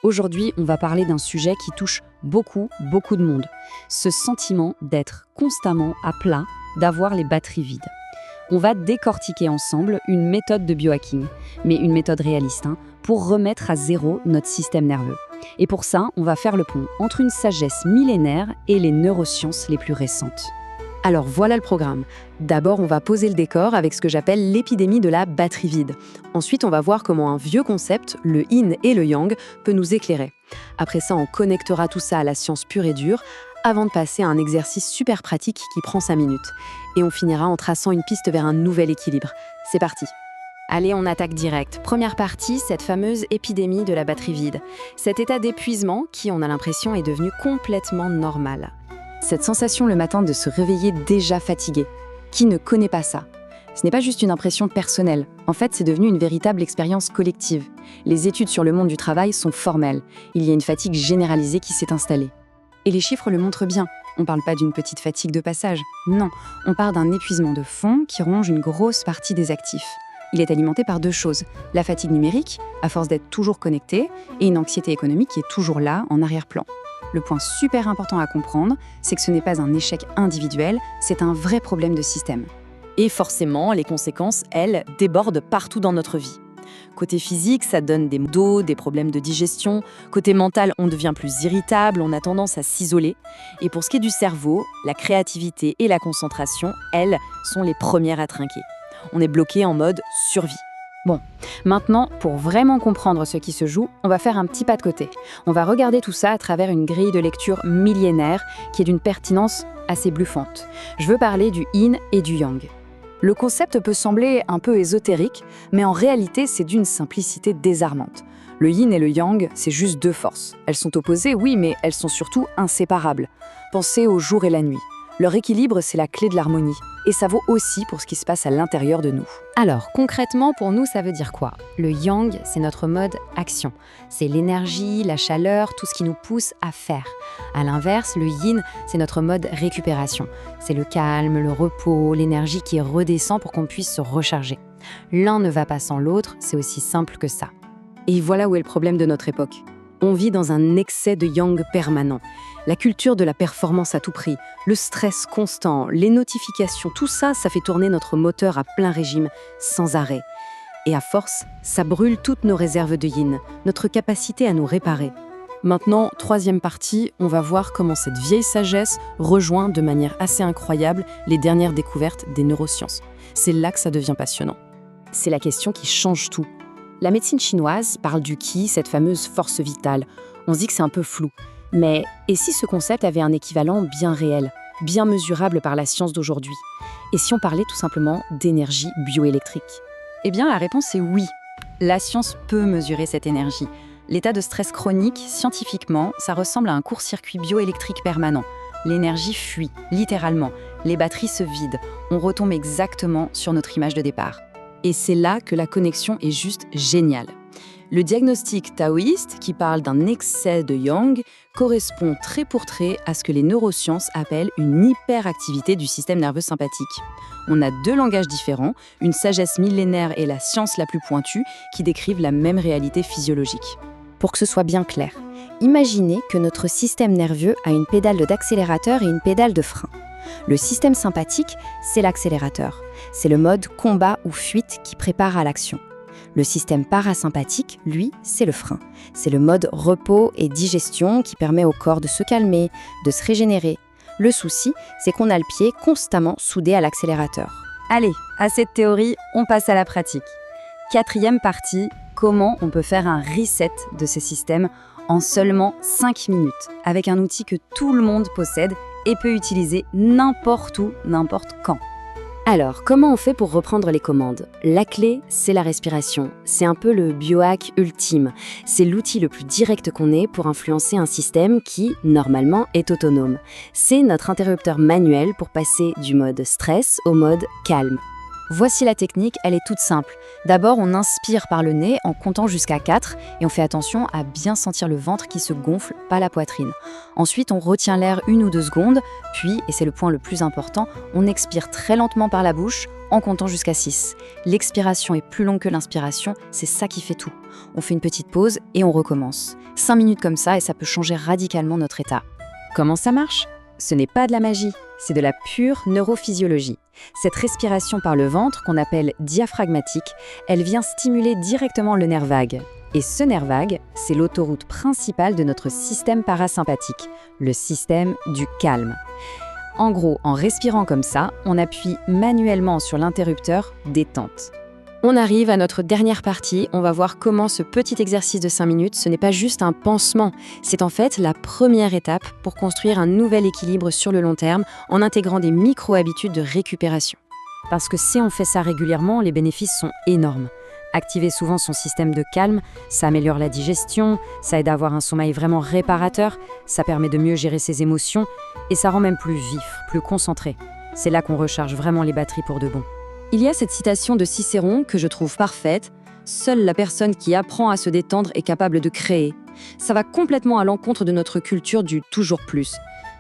Aujourd'hui, on va parler d'un sujet qui touche beaucoup de monde. Ce sentiment d'être constamment à plat, d'avoir les batteries vides. On va décortiquer ensemble une méthode de biohacking, mais une méthode réaliste, pour remettre à zéro notre système nerveux. Et pour ça, on va faire le pont entre une sagesse millénaire et les neurosciences les plus récentes. Alors voilà le programme. D'abord, on va poser le décor avec ce que j'appelle l'épidémie de la batterie vide. Ensuite, on va voir comment un vieux concept, le yin et le yang, peut nous éclairer. Après ça, on connectera tout ça à la science pure et dure, avant de passer à un exercice super pratique qui prend 5 minutes. Et on finira en traçant une piste vers un nouvel équilibre. C'est parti. Allez, on attaque direct. Première partie, cette fameuse épidémie de la batterie vide. Cet état d'épuisement qui, on a l'impression, est devenu complètement normal. Cette sensation le matin de se réveiller déjà fatigué. Qui ne connaît pas ça? Ce n'est pas juste une impression personnelle. En fait, c'est devenu une véritable expérience collective. Les études sur le monde du travail sont formelles. Il y a une fatigue généralisée qui s'est installée. Et les chiffres le montrent bien. On ne parle pas d'une petite fatigue de passage. Non, on parle d'un épuisement de fond qui ronge une grosse partie des actifs. Il est alimenté par deux choses. La fatigue numérique, à force d'être toujours connecté, et une anxiété économique qui est toujours là, en arrière-plan. Le point super important à comprendre, c'est que ce n'est pas un échec individuel, c'est un vrai problème de système. Et forcément, les conséquences, elles, débordent partout dans notre vie. Côté physique, ça donne des maux de dos, des problèmes de digestion. Côté mental, on devient plus irritable, on a tendance à s'isoler. Et pour ce qui est du cerveau, la créativité et la concentration, elles, sont les premières à trinquer. On est bloqué en mode survie. Bon, maintenant, pour vraiment comprendre ce qui se joue, on va faire un petit pas de côté. On va regarder tout ça à travers une grille de lecture millénaire qui est d'une pertinence assez bluffante. Je veux parler du yin et du yang. Le concept peut sembler un peu ésotérique, mais en réalité, c'est d'une simplicité désarmante. Le yin et le yang, c'est juste deux forces. Elles sont opposées, oui, mais elles sont surtout inséparables. Pensez au jour et la nuit. Leur équilibre, c'est la clé de l'harmonie. Et ça vaut aussi pour ce qui se passe à l'intérieur de nous. Alors, concrètement, pour nous, ça veut dire quoi? Le yang, c'est notre mode action. C'est l'énergie, la chaleur, tout ce qui nous pousse à faire. À l'inverse, le yin, c'est notre mode récupération. C'est le calme, le repos, l'énergie qui redescend pour qu'on puisse se recharger. L'un ne va pas sans l'autre, c'est aussi simple que ça. Et voilà où est le problème de notre époque. On vit dans un excès de yang permanent. La culture de la performance à tout prix, le stress constant, les notifications, tout ça, ça fait tourner notre moteur à plein régime, sans arrêt. Et à force, ça brûle toutes nos réserves de yin, notre capacité à nous réparer. Maintenant, troisième partie, on va voir comment cette vieille sagesse rejoint de manière assez incroyable les dernières découvertes des neurosciences. C'est là que ça devient passionnant. C'est la question qui change tout. La médecine chinoise parle du qi, cette fameuse force vitale. On se dit que c'est un peu flou. Mais et si ce concept avait un équivalent bien réel, bien mesurable par la science d'aujourd'hui? Et si on parlait tout simplement d'énergie bioélectrique? Eh bien, la réponse est oui. La science peut mesurer cette énergie. L'état de stress chronique, scientifiquement, ça ressemble à un court-circuit bioélectrique permanent. L'énergie fuit, littéralement. Les batteries se vident. On retombe exactement sur notre image de départ. Et c'est là que la connexion est juste géniale. Le diagnostic taoïste, qui parle d'un excès de yang, correspond trait pour trait à ce que les neurosciences appellent une hyperactivité du système nerveux sympathique. On a deux langages différents, une sagesse millénaire et la science la plus pointue, qui décrivent la même réalité physiologique. Pour que ce soit bien clair, imaginez que notre système nerveux a une pédale d'accélérateur et une pédale de frein. Le système sympathique, c'est l'accélérateur. C'est le mode combat ou fuite qui prépare à l'action. Le système parasympathique, lui, c'est le frein. C'est le mode repos et digestion qui permet au corps de se calmer, de se régénérer. Le souci, c'est qu'on a le pied constamment soudé à l'accélérateur. Allez, assez de théorie, on passe à la pratique. Quatrième partie, comment on peut faire un reset de ce système en seulement 5 minutes, avec un outil que tout le monde possède et peut utiliser n'importe où, n'importe quand. Alors, comment on fait pour reprendre les commandes? La clé, c'est la respiration. C'est un peu le biohack ultime. C'est l'outil le plus direct qu'on ait pour influencer un système qui, normalement, est autonome. C'est notre interrupteur manuel pour passer du mode stress au mode calme. Voici la technique, elle est toute simple. D'abord, on inspire par le nez en comptant jusqu'à 4 et on fait attention à bien sentir le ventre qui se gonfle, pas la poitrine. Ensuite, on retient l'air 1 ou 2 secondes, puis, et c'est le point le plus important, on expire très lentement par la bouche en comptant jusqu'à 6. L'expiration est plus longue que l'inspiration, c'est ça qui fait tout. On fait une petite pause et on recommence. 5 minutes comme ça et ça peut changer radicalement notre état. Comment ça marche ? Ce n'est pas de la magie, c'est de la pure neurophysiologie. Cette respiration par le ventre, qu'on appelle diaphragmatique, elle vient stimuler directement le nerf vague. Et ce nerf vague, c'est l'autoroute principale de notre système parasympathique, le système du calme. En gros, en respirant comme ça, on appuie manuellement sur l'interrupteur détente. On arrive à notre dernière partie, on va voir comment ce petit exercice de 5 minutes, ce n'est pas juste un pansement, c'est en fait la première étape pour construire un nouvel équilibre sur le long terme en intégrant des micro-habitudes de récupération. Parce que si on fait ça régulièrement, les bénéfices sont énormes. Activer souvent son système de calme, ça améliore la digestion, ça aide à avoir un sommeil vraiment réparateur, ça permet de mieux gérer ses émotions et ça rend même plus vif, plus concentré. C'est là qu'on recharge vraiment les batteries pour de bon. Il y a cette citation de Cicéron que je trouve parfaite. « Seule la personne qui apprend à se détendre est capable de créer ». Ça va complètement à l'encontre de notre culture du « toujours plus ».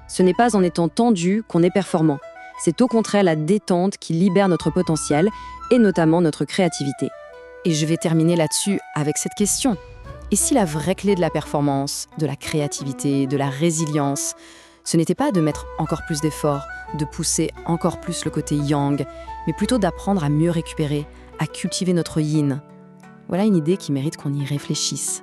Ce n'est pas en étant tendu qu'on est performant. C'est au contraire la détente qui libère notre potentiel et notamment notre créativité. Et je vais terminer là-dessus avec cette question. Et si la vraie clé de la performance, de la créativité, de la résilience, ce n'était pas de mettre encore plus d'efforts, de pousser encore plus le côté yang, mais plutôt d'apprendre à mieux récupérer, à cultiver notre yin. Voilà une idée qui mérite qu'on y réfléchisse.